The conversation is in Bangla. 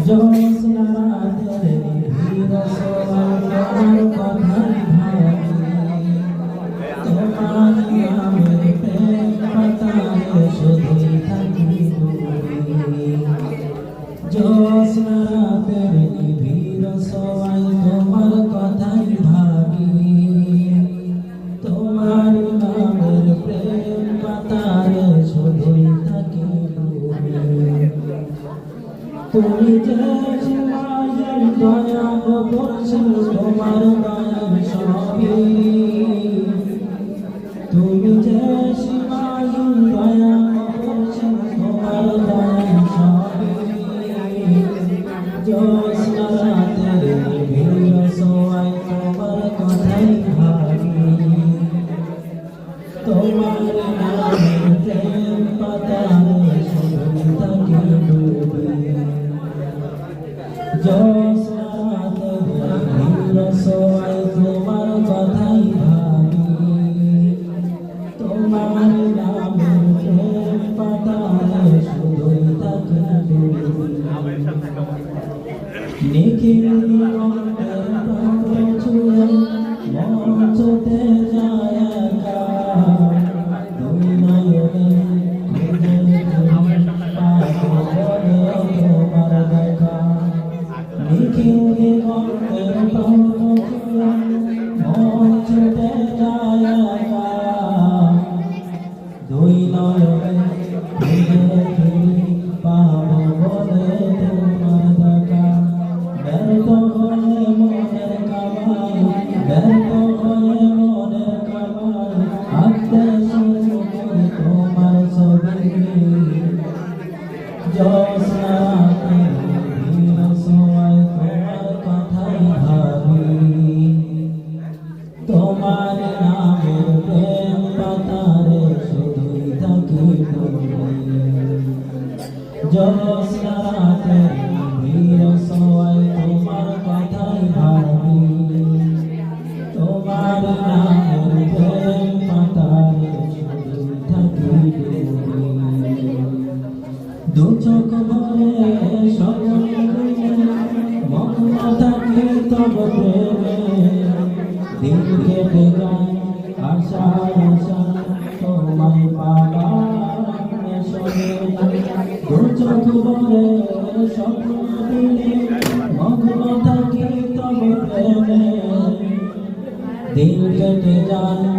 জ্যোৎস্না রাতের নিবিড় শোভায় তোমার কথাই ভাবি, তোমার নামের প্রেম পাতায় শুধুই থাকি ডুবি। জ্যোৎস্না রাতের নিবিড় শোভায় তোমার কথাই ভাবি, তোমার নামের প্রেম পাতায় শুধুই থাকি ডুবি। তুমি যে সীমাহীন দয়া করছো তোমার দয়ার সবই, তুমি যে সীমাহীন দয়া করছো তোমার দয়ার সবই। জ্যোৎস্না রাতের নিবিড় শোভায় তোমার কথাই ভাবি, তোমার নামের প্রেম পাতায় শুধুই থাকি ডুবি। জ্যোৎস্না রাতের নিবিড় শোভায় তোমার কথাই ভাবি, তোমার নামের প্রেম পাতায় শুধুই থাকি ডুবি। নিখিল দিগন্তের প্রান্ত ছুঁয়ে মন ছুটে যায় একা, দুই নয়নে খুঁজে পাবো বলে তোমার দেখা। নিখিল দিগন্তের প্রান্ত ছুঁয়ে মন ছুটে যায় একা, দুই নয়নে খুঁজে পাবো বলে তোমার দেখা। ব্যর্থ হয়ে মনের কামাই, ব্যর্থ হয়ে মনের কামাই, আঁকতে শুরু করি তোমার ছবি। জ্যোৎস্না রাতের নিবিড় শোভায় তোমার কথাই ভাবি, তোমার নামের প্রেম পাতারে শুধুই থাকি ডুবি। জ্যোৎস্না রাতের নিবিড় শোভায় তোমার কথাই ভাবি, তোমার নামের প্রেম পাতায় শুধুই থাকি ডুবি। দু চোখ ভরে স্বপ্ন মগ্ন থাকি তব প্রেমে, দিন কেটে যায় আশায় আশায় তোমায় পাবার নেশনে। দু চোখ ভরে স্বপ্ন দিলে মগ্ন থাকি তব প্রেমে, দিন কেটে যায়